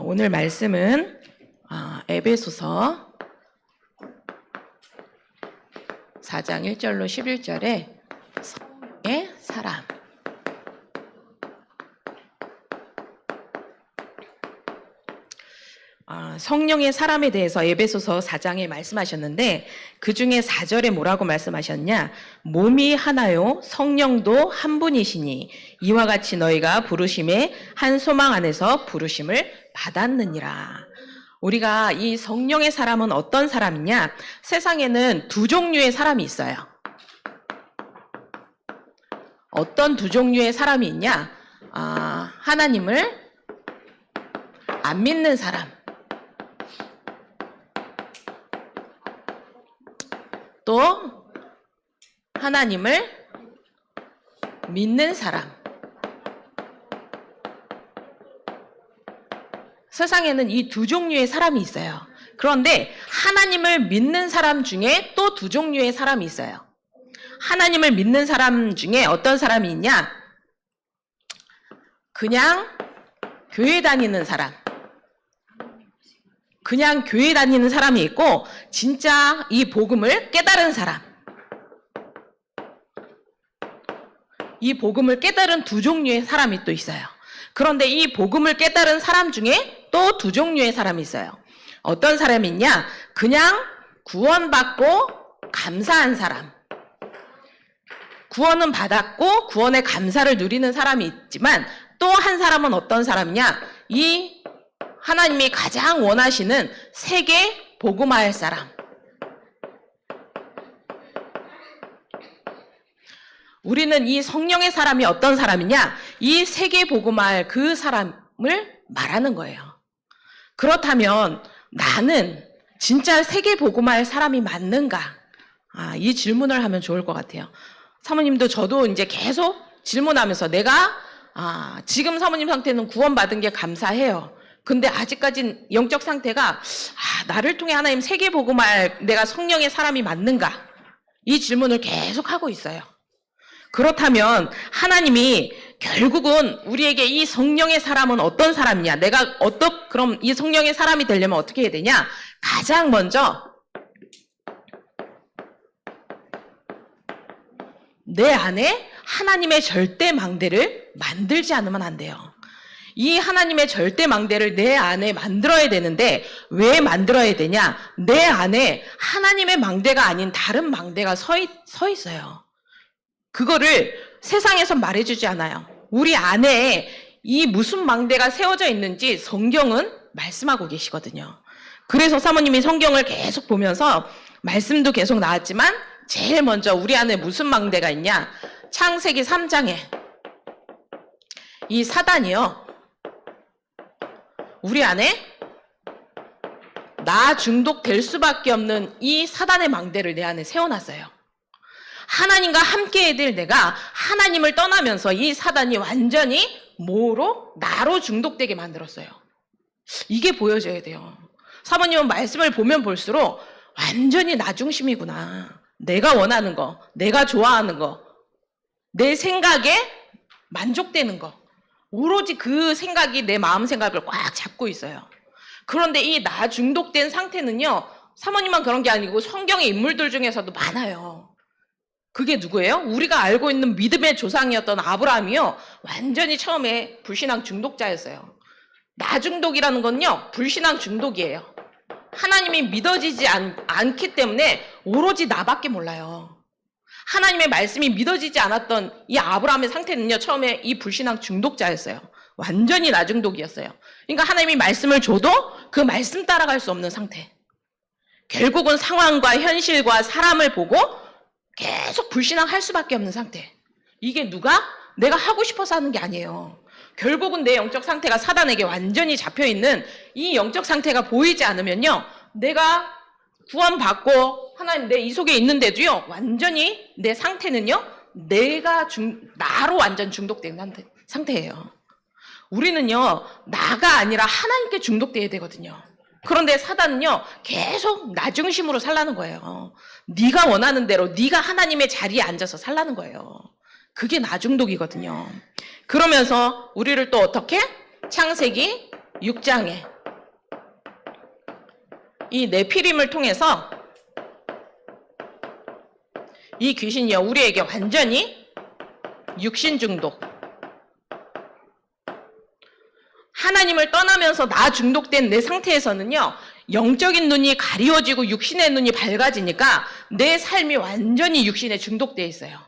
오늘 말씀은 에베소서 4장 1절로 11절에 성령의 사람. 성령의 사람에 대해서 에베소서 4장에 말씀하셨는데 그 중에 4절에 뭐라고 말씀하셨냐? 몸이 하나요 성령도 한 분이시니 이와 같이 너희가 부르심의 한 소망 안에서 부르심을 받았느니라. 우리가 이 성령의 사람은 어떤 사람이냐? 세상에는 두 종류의 사람이 있어요. 어떤 두 종류의 사람이 있냐? 하나님을 안 믿는 사람, 또 하나님을 믿는 사람. 세상에는 이 두 종류의 사람이 있어요. 그런데 하나님을 믿는 사람 중에 또 두 종류의 사람이 있어요. 하나님을 믿는 사람 중에 어떤 사람이 있냐? 그냥 교회 다니는 사람. 그냥 교회 다니는 사람이 있고 진짜 이 복음을 깨달은 사람. 이 복음을 깨달은 두 종류의 사람이 또 있어요. 그런데 이 복음을 깨달은 사람 중에 또 두 종류의 사람이 있어요. 어떤 사람이 있냐? 그냥 구원받고 감사한 사람. 구원은 받았고 구원의 감사를 누리는 사람이 있지만 또 한 사람은 어떤 사람이냐? 이 하나님이 가장 원하시는 세계 복음화할 사람. 우리는 이 성령의 사람이 어떤 사람이냐? 이 세계 복음화할 그 사람을 말하는 거예요. 그렇다면 나는 진짜 세계 복음화할 사람이 맞는가? 이 질문을 하면 좋을 것 같아요. 사모님도 저도 이제 계속 질문하면서 내가 지금 사모님 상태는 구원받은 게 감사해요. 근데 아직까진 영적 상태가 나를 통해 하나님 세계 복음할 내가 성령의 사람이 맞는가? 이 질문을 계속 하고 있어요. 그렇다면 하나님이 결국은 우리에게 이 성령의 사람은 어떤 사람이냐? 내가 그럼 이 성령의 사람이 되려면 어떻게 해야 되냐? 가장 먼저 내 안에 하나님의 절대 망대를 만들지 않으면 안 돼요. 이 하나님의 절대 망대를 내 안에 만들어야 되는데 왜 만들어야 되냐? 내 안에 하나님의 망대가 아닌 다른 망대가 서 있어요. 그거를 세상에서 말해주지 않아요. 우리 안에 이 무슨 망대가 세워져 있는지 성경은 말씀하고 계시거든요. 그래서 사모님이 성경을 계속 보면서 말씀도 계속 나왔지만 제일 먼저 우리 안에 무슨 망대가 있냐? 창세기 3장에 이 사단이요. 우리 안에 나 중독될 수밖에 없는 이 사단의 망대를 내 안에 세워놨어요. 하나님과 함께 해야 될 내가 하나님을 떠나면서 이 사단이 완전히 나로 중독되게 만들었어요. 이게 보여져야 돼요. 사모님은 말씀을 보면 볼수록 완전히 나 중심이구나. 내가 원하는 거, 내가 좋아하는 거, 내 생각에 만족되는 거. 오로지 그 생각이 내 마음 생각을 꽉 잡고 있어요. 그런데 이 나 중독된 상태는요, 사모님만 그런 게 아니고 성경의 인물들 중에서도 많아요. 그게 누구예요? 우리가 알고 있는 믿음의 조상이었던 아브라함이요, 완전히 처음에 불신앙 중독자였어요. 나 중독이라는 건요, 불신앙 중독이에요. 하나님이 믿어지지 않기 때문에 오로지 나밖에 몰라요. 하나님의 말씀이 믿어지지 않았던 이 아브라함의 상태는요, 처음에 이 불신앙 중독자였어요. 완전히 나 중독이었어요. 그러니까 하나님이 말씀을 줘도 그 말씀 따라갈 수 없는 상태. 결국은 상황과 현실과 사람을 보고 계속 불신앙할 수밖에 없는 상태. 이게 내가 하고 싶어서 하는 게 아니에요. 결국은 내 영적 상태가 사단에게 완전히 잡혀있는 이 영적 상태가 보이지 않으면요, 내가 구원받고 하나님 내 이 속에 있는데도요, 완전히 내 상태는요, 나로 완전 중독된 상태예요. 우리는요, 나가 아니라 하나님께 중독돼야 되거든요. 그런데 사단은요, 계속 나 중심으로 살라는 거예요. 네가 원하는 대로 네가 하나님의 자리에 앉아서 살라는 거예요. 그게 나 중독이거든요. 그러면서 우리를 또 어떻게? 창세기 6장에 이 네피림을 통해서 이 귀신이요 우리에게 완전히 육신 중독, 하나님을 떠나면서 나 중독된 내 상태에서는요 영적인 눈이 가리워지고 육신의 눈이 밝아지니까 내 삶이 완전히 육신에 중독되어 있어요.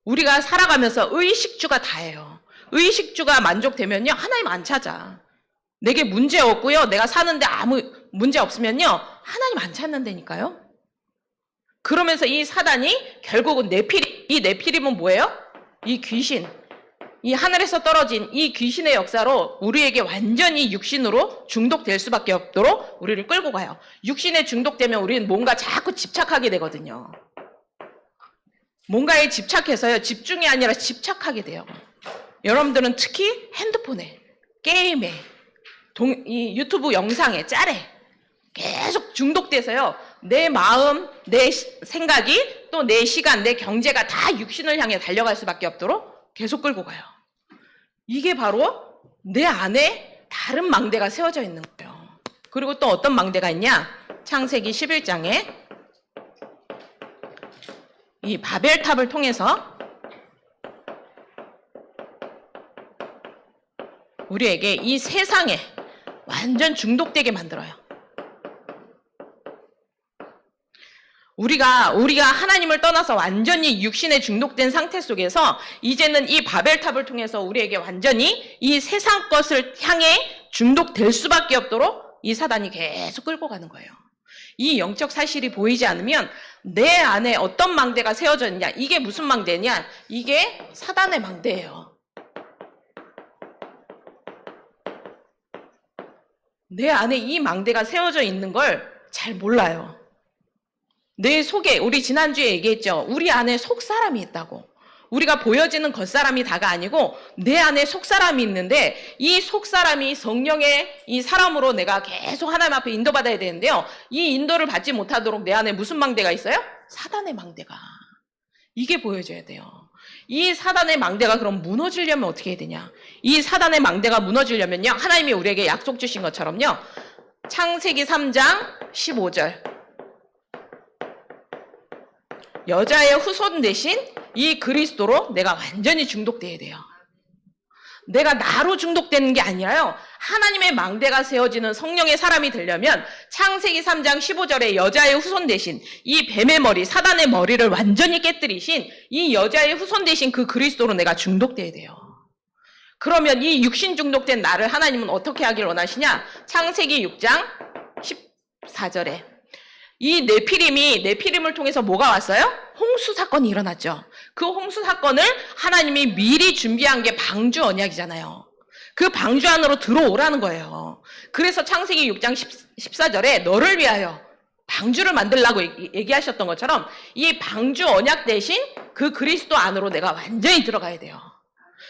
우리가 살아가면서 의식주가 다예요. 의식주가 만족되면요 하나님 안 찾아. 내게 문제 없고요 내가 사는데 아무 문제 없으면요 하나님 안 찾는다니까요. 그러면서 이 사단이 결국은 이 네피림은 뭐예요? 이 귀신, 이 하늘에서 떨어진 이 귀신의 역사로 우리에게 완전히 육신으로 중독될 수밖에 없도록 우리를 끌고 가요. 육신에 중독되면 우리는 뭔가 자꾸 집착하게 되거든요. 뭔가에 집착해서요 집중이 아니라 집착하게 돼요. 여러분들은 특히 핸드폰에, 게임에, 이 유튜브 영상에, 짤에 계속 중독돼서요 내 마음, 내 생각이 또 내 시간, 내 경제가 다 육신을 향해 달려갈 수밖에 없도록 계속 끌고 가요. 이게 바로 내 안에 다른 망대가 세워져 있는 거예요. 그리고 또 어떤 망대가 있냐? 창세기 11장에 이 바벨탑을 통해서 우리에게 이 세상에 완전 중독되게 만들어요. 우리가 하나님을 떠나서 완전히 육신에 중독된 상태 속에서 이제는 이 바벨탑을 통해서 우리에게 완전히 이 세상 것을 향해 중독될 수밖에 없도록 이 사단이 계속 끌고 가는 거예요. 이 영적 사실이 보이지 않으면 내 안에 어떤 망대가 세워져 있냐, 이게 무슨 망대냐, 이게 사단의 망대예요. 내 안에 이 망대가 세워져 있는 걸 잘 몰라요. 내 속에, 우리 지난주에 얘기했죠. 우리 안에 속사람이 있다고. 우리가 보여지는 겉사람이 다가 아니고 내 안에 속사람이 있는데 이 속사람이 성령의 이 사람으로 내가 계속 하나님 앞에 인도받아야 되는데요. 이 인도를 받지 못하도록 내 안에 무슨 망대가 있어요? 사단의 망대가. 이게 보여져야 돼요. 이 사단의 망대가 그럼 무너지려면 어떻게 해야 되냐? 이 사단의 망대가 무너지려면요. 하나님이 우리에게 약속 주신 것처럼요. 창세기 3장 15절. 여자의 후손 대신 이 그리스도로 내가 완전히 중독돼야 돼요. 내가 나로 중독되는 게 아니라요. 하나님의 망대가 세워지는 성령의 사람이 되려면 창세기 3장 15절에 여자의 후손 대신 이 뱀의 머리, 사단의 머리를 완전히 깨뜨리신 이 여자의 후손 대신 그 그리스도로 내가 중독돼야 돼요. 그러면 이 육신 중독된 나를 하나님은 어떻게 하길 원하시냐? 창세기 6장 14절에 이 네피림을 통해서 뭐가 왔어요? 홍수 사건이 일어났죠. 그 홍수 사건을 하나님이 미리 준비한 게 방주 언약이잖아요. 그 방주 안으로 들어오라는 거예요. 그래서 창세기 6장 14절에 너를 위하여 방주를 만들라고 얘기하셨던 것처럼 이 방주 언약 대신 그 그리스도 안으로 내가 완전히 들어가야 돼요.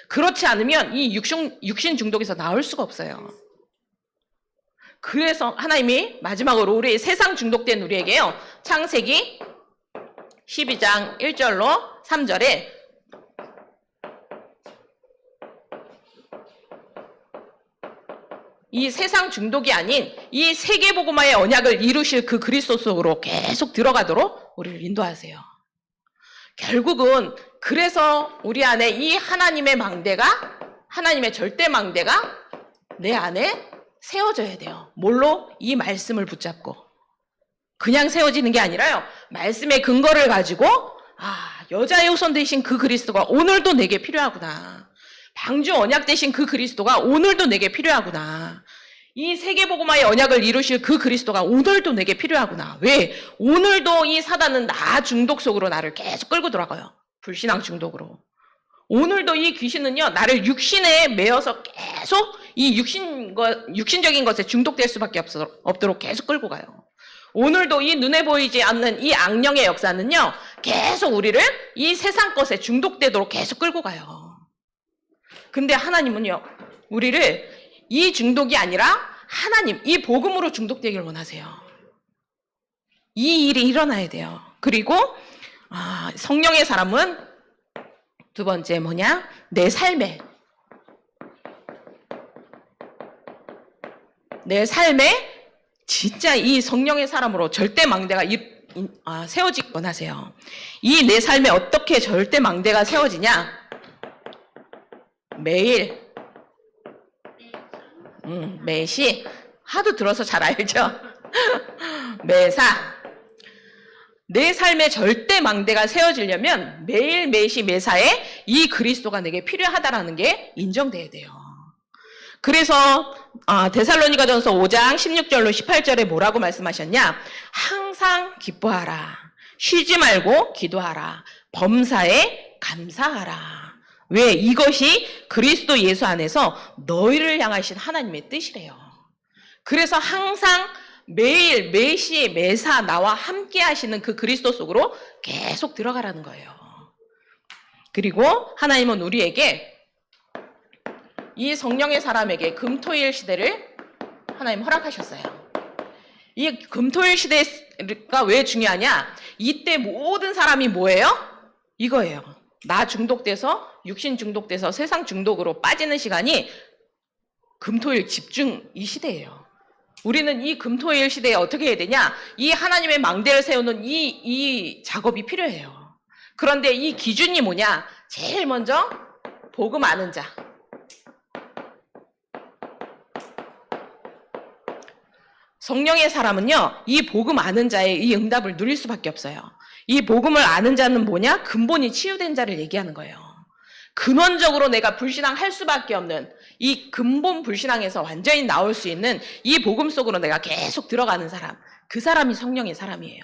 그렇지 않으면 이 육신 중독에서 나올 수가 없어요. 그래서 하나님이 마지막으로 우리 세상 중독된 우리에게요. 창세기 12장 1절로 3절에 이 세상 중독이 아닌 이 세계복음화의 언약을 이루실 그 그리스도 속으로 계속 들어가도록 우리를 인도하세요. 결국은 그래서 우리 안에 이 하나님의 망대가, 하나님의 절대 망대가 내 안에 세워져야 돼요. 뭘로? 이 말씀을 붙잡고. 그냥 세워지는 게 아니라요. 말씀의 근거를 가지고 여자의 후손 대신 그 그리스도가 오늘도 내게 필요하구나. 방주 언약 대신 그 그리스도가 오늘도 내게 필요하구나. 이 세계복음화의 언약을 이루실 그 그리스도가 오늘도 내게 필요하구나. 왜? 오늘도 이 사단은 나 중독 속으로 나를 계속 끌고 들어가요. 불신앙 중독으로. 오늘도 이 귀신은요, 나를 육신에 매어서 계속 이 육신적인 것에 중독될 수밖에 없도록 계속 끌고 가요. 오늘도 이 눈에 보이지 않는 이 악령의 역사는요, 계속 우리를 이 세상 것에 중독되도록 계속 끌고 가요. 근데 하나님은요, 우리를 이 중독이 아니라 하나님, 이 복음으로 중독되길 원하세요. 이 일이 일어나야 돼요. 그리고 성령의 사람은 두 번째 뭐냐? 내 삶에 내 삶에 진짜 이 성령의 사람으로 절대 망대가 세워지기 원하세요. 이 내 삶에 어떻게 절대 망대가 세워지냐? 매일, 매시, 하도 들어서 잘 알죠? 매사. 내 삶에 절대 망대가 세워지려면 매일, 매시, 매사에 이 그리스도가 내게 필요하다라는 게 인정돼야 돼요. 그래서 데살로니가전서 5장 16절로 18절에 뭐라고 말씀하셨냐? 항상 기뻐하라. 쉬지 말고 기도하라. 범사에 감사하라. 왜? 이것이 그리스도 예수 안에서 너희를 향하신 하나님의 뜻이래요. 그래서 항상 매일, 매시, 매사 나와 함께 하시는 그 그리스도 속으로 계속 들어가라는 거예요. 그리고 하나님은 우리에게 이 성령의 사람에게 금토일 시대를 하나님 허락하셨어요. 이 금토일 시대가 왜 중요하냐? 이때 모든 사람이 뭐예요? 이거예요. 나 중독돼서, 육신 중독돼서 세상 중독으로 빠지는 시간이 금토일 집중 이 시대예요. 우리는 이 금토일 시대에 어떻게 해야 되냐? 이 하나님의 망대를 세우는 이 작업이 필요해요. 그런데 이 기준이 뭐냐? 제일 먼저 복음 아는 자. 성령의 사람은요, 이 복음 아는 자의 이 응답을 누릴 수밖에 없어요. 이 복음을 아는 자는 뭐냐? 근본이 치유된 자를 얘기하는 거예요. 근원적으로 내가 불신앙할 수밖에 없는 이 근본 불신앙에서 완전히 나올 수 있는 이 복음 속으로 내가 계속 들어가는 사람, 그 사람이 성령의 사람이에요.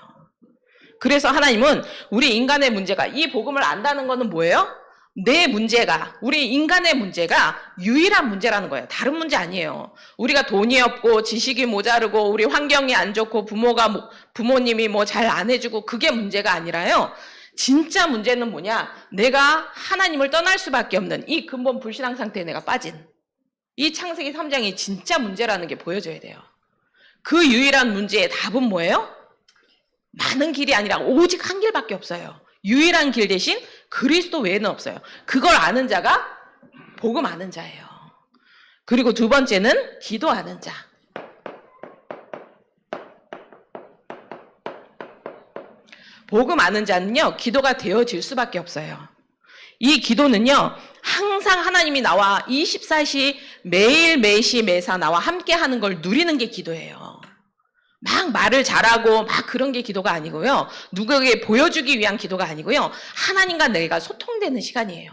그래서 하나님은 우리 인간의 문제가, 이 복음을 안다는 거는 뭐예요? 내 문제가, 우리 인간의 문제가 유일한 문제라는 거예요. 다른 문제 아니에요. 우리가 돈이 없고 지식이 모자르고 우리 환경이 안 좋고 부모님이 뭐 잘 안 해주고 그게 문제가 아니라요. 진짜 문제는 뭐냐? 내가 하나님을 떠날 수밖에 없는 이 근본 불신앙 상태에 내가 빠진 이 창세기 3장이 진짜 문제라는 게 보여져야 돼요. 그 유일한 문제의 답은 뭐예요? 많은 길이 아니라 오직 한 길밖에 없어요. 유일한 길 대신 그리스도 외에는 없어요. 그걸 아는 자가 복음 아는 자예요. 그리고 두 번째는 기도 아는 자. 복음 아는 자는요, 기도가 되어질 수밖에 없어요. 이 기도는요, 항상 하나님이 나와 24시 매일 매시 매사 나와 함께 하는 걸 누리는 게 기도예요. 막 말을 잘하고 막 그런 게 기도가 아니고요. 누구에게 보여주기 위한 기도가 아니고요. 하나님과 내가 소통되는 시간이에요.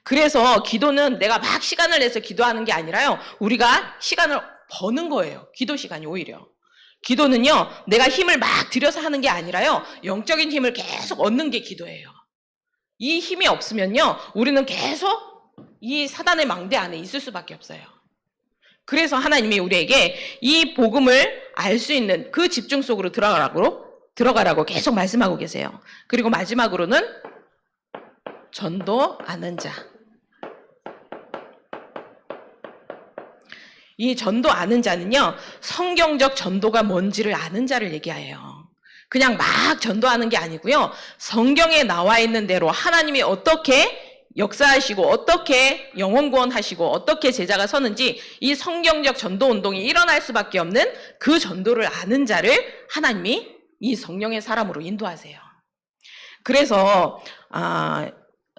그래서 기도는 내가 막 시간을 내서 기도하는 게 아니라요. 우리가 시간을 버는 거예요. 기도 시간이 오히려. 기도는요. 내가 힘을 막 들여서 하는 게 아니라요. 영적인 힘을 계속 얻는 게 기도예요. 이 힘이 없으면요. 우리는 계속 이 사단의 망대 안에 있을 수밖에 없어요. 그래서 하나님이 우리에게 이 복음을 알 수 있는 그 집중 속으로 들어가라고 계속 말씀하고 계세요. 그리고 마지막으로는 전도 아는 자. 이 전도 아는 자는요, 성경적 전도가 뭔지를 아는 자를 얘기해요. 그냥 막 전도하는 게 아니고요, 성경에 나와 있는 대로 하나님이 어떻게 역사하시고 어떻게 영혼 구원하시고 어떻게 제자가 서는지 이 성경적 전도 운동이 일어날 수밖에 없는 그 전도를 아는 자를 하나님이 이 성령의 사람으로 인도하세요. 그래서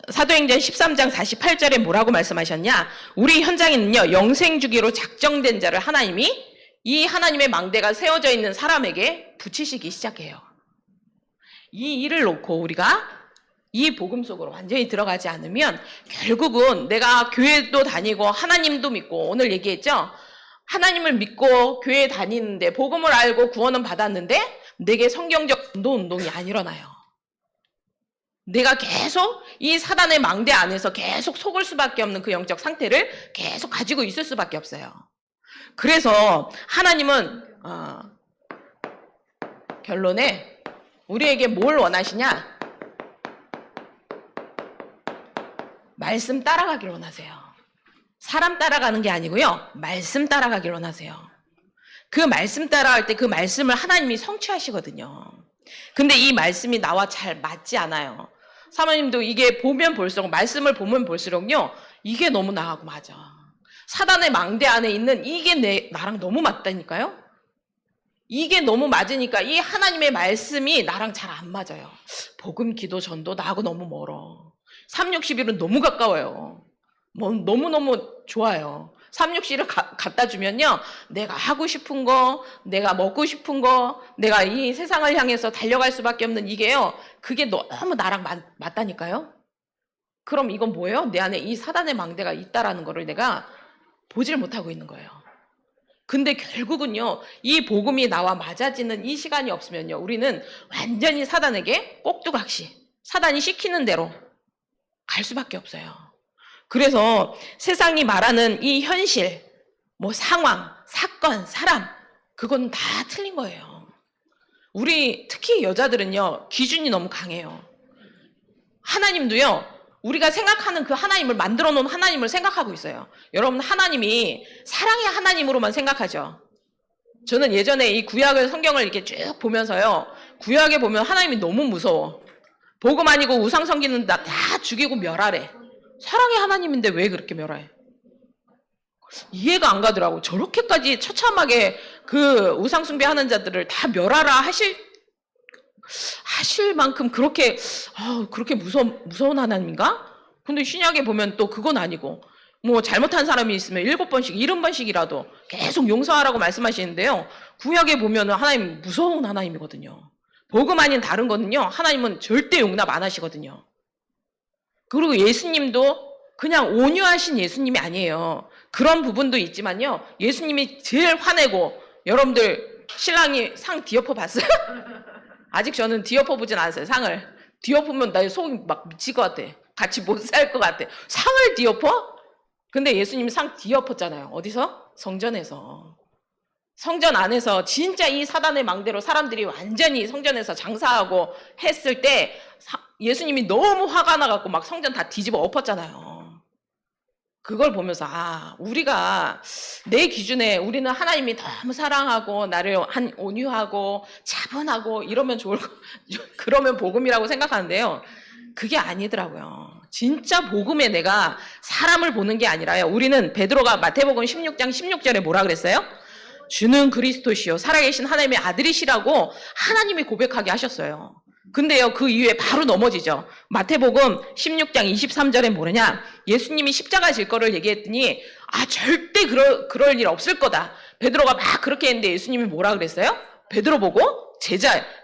사도행전 13장 48절에 뭐라고 말씀하셨냐? 우리 현장에는요, 영생주기로 작정된 자를 하나님이 이 하나님의 망대가 세워져 있는 사람에게 붙이시기 시작해요. 이 일을 놓고 우리가 이 복음 속으로 완전히 들어가지 않으면 결국은 내가 교회도 다니고 하나님도 믿고, 오늘 얘기했죠? 하나님을 믿고 교회 다니는데 복음을 알고 구원은 받았는데 내게 성경적 전도 운동이 안 일어나요. 내가 계속 이 사단의 망대 안에서 계속 속을 수밖에 없는 그 영적 상태를 계속 가지고 있을 수밖에 없어요. 그래서 하나님은 결론에 우리에게 뭘 원하시냐? 말씀 따라가기를 원하세요. 사람 따라가는 게 아니고요. 말씀 따라가기를 원하세요. 그 말씀 따라갈 때 그 말씀을 하나님이 성취하시거든요. 근데 이 말씀이 나와 잘 맞지 않아요. 사모님도 이게 보면 볼수록, 말씀을 보면 볼수록요, 이게 너무 나하고 맞아. 사단의 망대 안에 있는 이게 나랑 너무 맞다니까요. 이게 너무 맞으니까 이 하나님의 말씀이 나랑 잘 안 맞아요. 복음, 기도, 전도 나하고 너무 멀어. 360일은 너무 가까워요. 너무너무 좋아요. 360일을 갖다 주면요, 내가 하고 싶은 거, 내가 먹고 싶은 거, 내가 이 세상을 향해서 달려갈 수밖에 없는 이게요, 그게 너무 나랑 맞다니까요. 그럼 이건 뭐예요? 내 안에 이 사단의 망대가 있다라는 거를 내가 보질 못하고 있는 거예요. 근데 결국은요, 이 복음이 나와 맞아지는 이 시간이 없으면요, 우리는 완전히 사단에게 꼭두각시, 사단이 시키는 대로 갈 수밖에 없어요. 그래서 세상이 말하는 이 현실, 뭐 상황, 사건, 사람, 그건 다 틀린 거예요. 우리 특히 여자들은요, 기준이 너무 강해요. 하나님도요, 우리가 생각하는 그 하나님을 만들어 놓은 하나님을 생각하고 있어요. 여러분, 하나님이 사랑의 하나님으로만 생각하죠. 저는 예전에 이 구약을, 성경을 이렇게 쭉 보면서요, 구약에 보면 하나님이 너무 무서워. 복음 아니고 우상 섬기는 다 죽이고 멸하래. 사랑의 하나님인데 왜 그렇게 멸해? 이해가 안 가더라고. 저렇게까지 처참하게 그 우상 숭배하는 자들을 다 멸하라 하실 만큼 그렇게 무서운 하나님인가? 근데 신약에 보면 또 그건 아니고, 뭐 잘못한 사람이 있으면 7번씩 70번씩이라도 계속 용서하라고 말씀하시는데요, 구약에 보면 하나님 무서운 하나님이거든요. 복음 아닌 다른 거는요, 하나님은 절대 용납 안 하시거든요. 그리고 예수님도 그냥 온유하신 예수님이 아니에요. 그런 부분도 있지만요, 예수님이 제일 화내고, 여러분들 신랑이 상 뒤엎어 봤어요? 아직 저는 뒤엎어 보진 않았어요, 상을. 뒤엎으면 나 속이 막 미칠 것 같아. 같이 못 살 것 같아. 상을 뒤엎어? 근데 예수님이 상 뒤엎었잖아요. 어디서? 성전에서. 성전 안에서 진짜 이 사단의 망대로 사람들이 완전히 성전에서 장사하고 했을 때 예수님이 너무 화가 나갖고 막 성전 다 뒤집어 엎었잖아요. 그걸 보면서 우리가 내 기준에 우리는 하나님이 너무 사랑하고 나를 온유하고 차분하고 이러면 그러면 복음이라고 생각하는데요, 그게 아니더라고요. 진짜 복음에 내가 사람을 보는 게 아니라요, 우리는 베드로가 마태복음 16장 16절에 뭐라 그랬어요? 주는 그리스도시요 살아계신 하나님의 아들이시라고 하나님이 고백하게 하셨어요. 근데요, 그 이후에 바로 넘어지죠. 마태복음 16장 23절에 뭐냐, 예수님이 십자가 질 거를 얘기했더니 절대 그럴 일 없을 거다. 베드로가 막 그렇게 했는데 예수님이 뭐라 그랬어요? 베드로 보고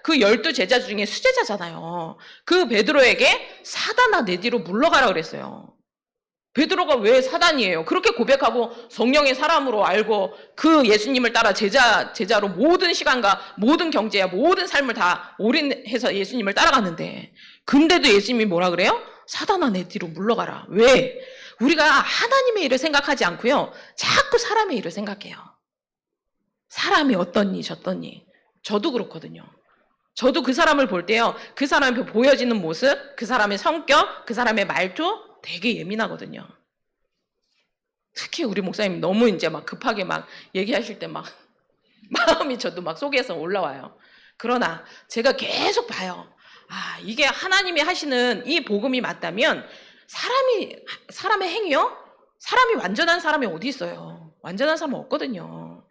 그 12제자 중에 수제자잖아요. 그 베드로에게 사단아 내 뒤로 물러가라 그랬어요. 베드로가 왜 사단이에요? 그렇게 고백하고 성령의 사람으로 알고 그 예수님을 따라 제자로 모든 시간과 모든 경제와 모든 삶을 다 올인해서 예수님을 따라갔는데, 근데도 예수님이 뭐라 그래요? 사단아 내 뒤로 물러가라. 왜? 우리가 하나님의 일을 생각하지 않고요, 자꾸 사람의 일을 생각해요. 사람이 어떻니 저떻니. 저도 그렇거든요. 저도 그 사람을 볼 때요, 그 사람이 보여지는 모습, 그 사람의 성격, 그 사람의 말투 되게 예민하거든요. 특히 우리 목사님 너무 이제 막 급하게 막 얘기하실 때 막 마음이 저도 막 속에서 올라와요. 그러나 제가 계속 봐요. 이게 하나님이 하시는 이 복음이 맞다면 사람의 행위요? 사람이 완전한 사람이 어디 있어요? 완전한 사람은 없거든요.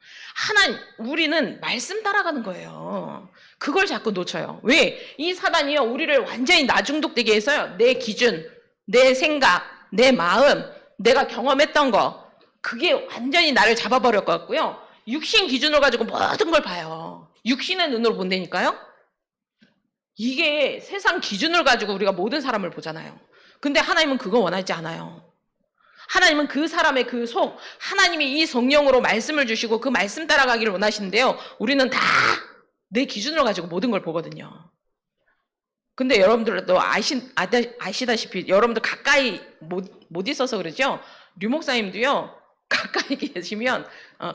우리는 말씀 따라가는 거예요. 그걸 자꾸 놓쳐요. 왜? 이 사단이요, 우리를 완전히 나중독되게 해서요, 내 기준, 내 생각, 내 마음, 내가 경험했던 거, 그게 완전히 나를 잡아버릴 것 같고요, 육신 기준으로 가지고 모든 걸 봐요. 육신의 눈으로 본다니까요. 이게 세상 기준을 가지고 우리가 모든 사람을 보잖아요. 근데 하나님은 그거 원하지 않아요. 하나님은 그 사람의 그 속, 하나님이 이 성령으로 말씀을 주시고 그 말씀 따라가기를 원하시는데요, 우리는 다 내 기준으로 가지고 모든 걸 보거든요. 근데 여러분들도 아시다시피 여러분들 가까이 못 있어서 그러죠. 류 목사님도요, 가까이 계시면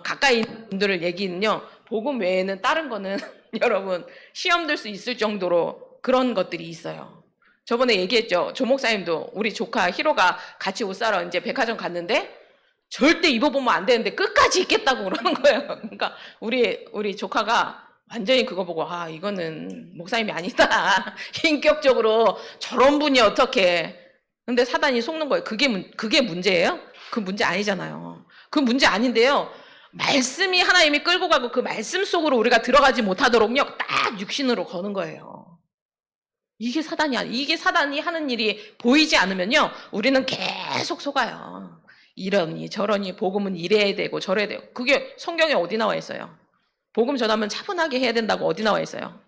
가까이 있는 분들을 얘기는요, 복음 외에는 다른 거는 여러분 시험 들 수 있을 정도로 그런 것들이 있어요. 저번에 얘기했죠. 조 목사님도 우리 조카 히로가 같이 옷 사러 이제 백화점 갔는데 절대 입어보면 안 되는데 끝까지 입겠다고 그러는 거예요. 그러니까 우리 조카가 완전히 그거 보고 이거는 목사님이 아니다. 인격적으로 저런 분이 어떻게. 근데 사단이 속는 거예요. 그게 문제예요? 그 문제 아니잖아요. 그 문제 아닌데요. 말씀이 하나님이 끌고 가고 그 말씀 속으로 우리가 들어가지 못하도록요. 딱 육신으로 거는 거예요. 이게 사단이 하는 일이 보이지 않으면요. 우리는 계속 속아요. 이러니 저러니 복음은 이래야 되고 저래야 되고. 그게 성경에 어디 나와 있어요? 복음 전하면 차분하게 해야 된다고 어디 나와 있어요?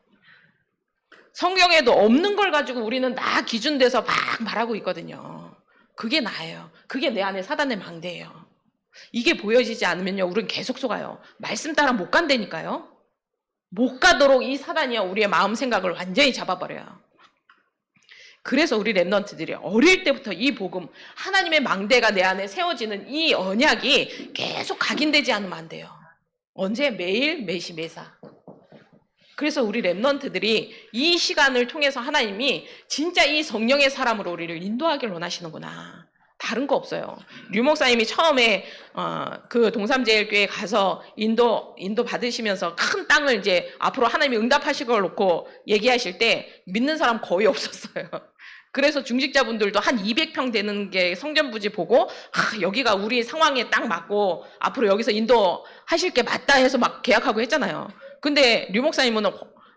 성경에도 없는 걸 가지고 우리는 나 기준돼서 막 말하고 있거든요. 그게 나예요. 그게 내 안에 사단의 망대예요. 이게 보여지지 않으면요. 우리는 계속 속아요. 말씀 따라 못 간다니까요. 못 가도록 이 사단이요. 우리의 마음 생각을 완전히 잡아버려요. 그래서 우리 랩런트들이 어릴 때부터 이 복음, 하나님의 망대가 내 안에 세워지는 이 언약이 계속 각인되지 않으면 안 돼요. 언제? 매일, 매시, 매사. 그래서 우리 랩런트들이 이 시간을 통해서 하나님이 진짜 이 성령의 사람으로 우리를 인도하기를 원하시는구나. 다른 거 없어요. 류 목사님이 처음에 그 동삼제일교회 가서 인도 받으시면서 큰 땅을 이제 앞으로 하나님이 응답하실 걸 놓고 얘기하실 때 믿는 사람 거의 없었어요. 그래서 중직자분들도 한 200평 되는 게 성전 부지 보고 여기가 우리 상황에 딱 맞고 앞으로 여기서 인도하실 게 맞다 해서 막 계약하고 했잖아요. 근데 류 목사님은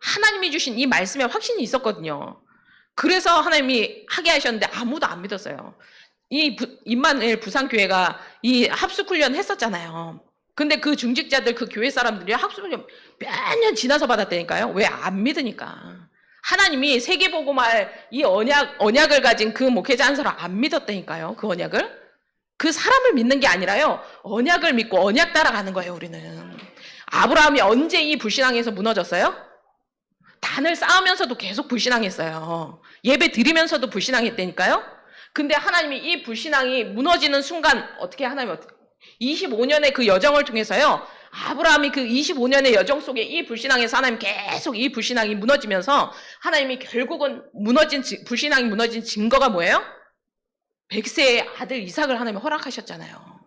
하나님이 주신 이 말씀에 확신이 있었거든요. 그래서 하나님이 하게 하셨는데 아무도 안 믿었어요. 이 임마누엘 부산교회가 이 합숙훈련 했었잖아요. 근데 그 중직자들 그 교회 사람들이 합숙훈련 몇 년 지나서 받았다니까요. 왜? 안 믿으니까. 하나님이 세계복음할 이 언약을 가진 그 목회자 한 사람 안 믿었다니까요. 그 언약을. 그 사람을 믿는 게 아니라요. 언약을 믿고 언약 따라가는 거예요. 우리는. 아브라함이 언제 이 불신앙에서 무너졌어요? 단을 쌓으면서도 계속 불신앙했어요. 예배 드리면서도 불신앙했다니까요. 근데 하나님이 이 불신앙이 무너지는 순간 어떻게 25년의 그 여정을 통해서요. 아브라함이 그 25년의 여정 속에 이 불신앙에서 하나님 계속 이 불신앙이 무너지면서 하나님이 결국은 불신앙이 무너진 증거가 뭐예요? 100세의 아들 이삭을 하나님이 허락하셨잖아요.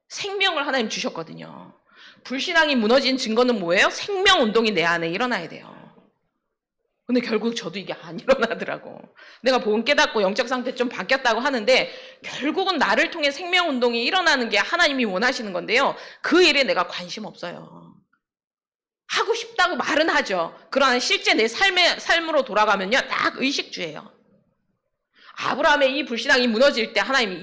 생명을 하나님 주셨거든요. 불신앙이 무너진 증거는 뭐예요? 생명운동이 내 안에 일어나야 돼요. 근데 결국 저도 이게 안 일어나더라고. 내가 복음 깨닫고 영적 상태 좀 바뀌었다고 하는데 결국은 나를 통해 생명운동이 일어나는 게 하나님이 원하시는 건데요. 그 일에 내가 관심 없어요. 하고 싶다고 말은 하죠. 그러나 실제 내 삶으로 돌아가면요. 딱 의식주예요. 아브라함의 이 불신앙이 무너질 때 하나님이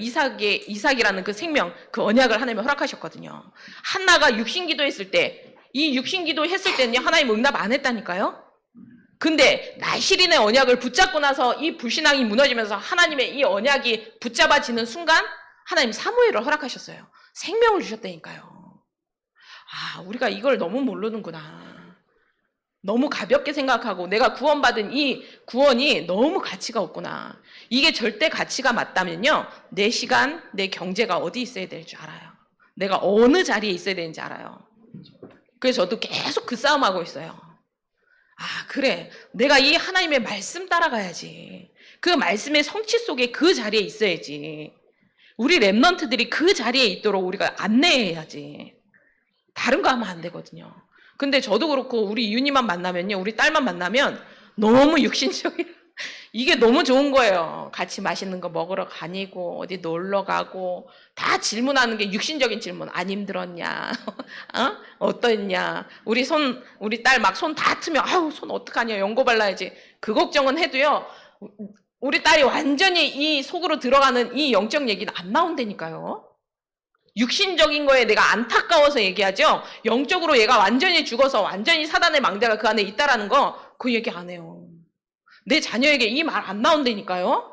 이삭이라는 그 생명, 그 언약을 하나님이 허락하셨거든요. 한나가 육신기도 했을 때, 이 육신기도 했을 때는요. 하나님 응답 안 했다니까요. 근데 나실인의 언약을 붙잡고 나서 이 불신앙이 무너지면서 하나님의 이 언약이 붙잡아지는 순간 하나님 사무엘을 허락하셨어요. 생명을 주셨다니까요. 우리가 이걸 너무 모르는구나. 너무 가볍게 생각하고 내가 구원받은 이 구원이 너무 가치가 없구나. 이게 절대 가치가 맞다면요. 내 시간, 내 경제가 어디 있어야 될 줄 알아요. 내가 어느 자리에 있어야 되는지 알아요. 그래서 저도 계속 그 싸움하고 있어요. 그래. 내가 이 하나님의 말씀 따라가야지. 그 말씀의 성취 속에 그 자리에 있어야지. 우리 랩런트들이 그 자리에 있도록 우리가 안내해야지. 다른 거 하면 안 되거든요. 근데 저도 그렇고 우리 이윤이만 만나면요. 우리 딸만 만나면 너무 육신적이에요. 이게 너무 좋은 거예요. 같이 맛있는 거 먹으러 다니고 어디 놀러 가고 다 질문하는 게 육신적인 질문. 안 힘들었냐? 어떠했냐? 우리 딸 막 손 다 트면 손 어떡하냐? 연고 발라야지. 그 걱정은 해도요. 우리 딸이 완전히 이 속으로 들어가는 이 영적 얘기는 안 나온다니까요. 육신적인 거에 내가 안타까워서 얘기하죠. 영적으로 얘가 완전히 죽어서 완전히 사단의 망대가 그 안에 있다라는 거 그 얘기 안 해요. 내 자녀에게 이 말 안 나온다니까요.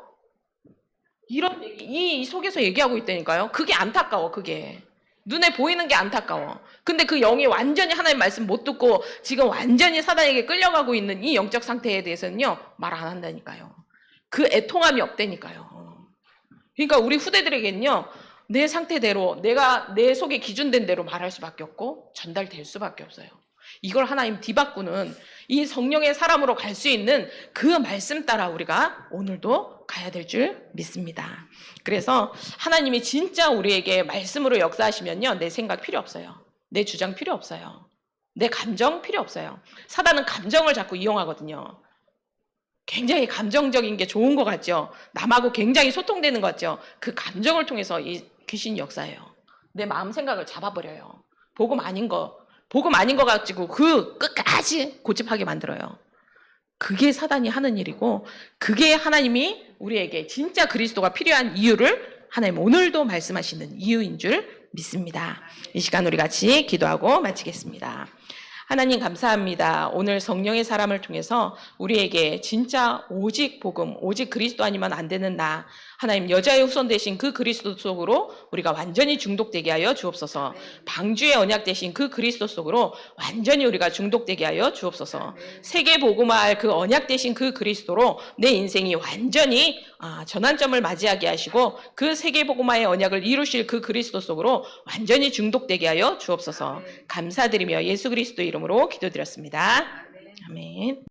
이런 얘기 이 속에서 얘기하고 있다니까요. 그게 안타까워. 그게 눈에 보이는 게 안타까워. 근데 그 영이 완전히 하나님 말씀 못 듣고 지금 완전히 사단에게 끌려가고 있는 이 영적 상태에 대해서는요 말 안 한다니까요. 그 애통함이 없다니까요. 그러니까 우리 후대들에게는요 내 상태대로 내가 내 속에 기준된 대로 말할 수밖에 없고 전달될 수밖에 없어요. 이걸 하나님 뒤바꾸는 이 성령의 사람으로 갈 수 있는 그 말씀 따라 우리가 오늘도 가야 될 줄 믿습니다. 그래서 하나님이 진짜 우리에게 말씀으로 역사하시면요 내 생각 필요 없어요. 내 주장 필요 없어요. 내 감정 필요 없어요. 사단은 감정을 자꾸 이용하거든요. 굉장히 감정적인 게 좋은 것 같죠. 남하고 굉장히 소통되는 것 같죠. 그 감정을 통해서 이 귀신이 역사해요. 내 마음 생각을 잡아버려요. 복음 아닌 거 가지고 그 끝까지 고집하게 만들어요. 그게 사단이 하는 일이고, 그게 하나님이 우리에게 진짜 그리스도가 필요한 이유를 하나님 오늘도 말씀하시는 이유인 줄 믿습니다. 이 시간 우리 같이 기도하고 마치겠습니다. 하나님 감사합니다. 오늘 성령의 사람을 통해서 우리에게 진짜 오직 복음, 오직 그리스도 아니면 안 되는 나, 하나님 여자의 후손 되신 그 그리스도 속으로 우리가 완전히 중독되게 하여 주옵소서. 방주의 언약 되신 그 그리스도 속으로 완전히 우리가 중독되게 하여 주옵소서. 세계 복음화할 그 언약 되신 그 그리스도로 내 인생이 완전히 전환점을 맞이하게 하시고, 그 세계 복음화의 언약을 이루실 그 그리스도 속으로 완전히 중독되게 하여 주옵소서. 감사드리며 예수 그리스도 이름으로 기도드렸습니다. 아멘.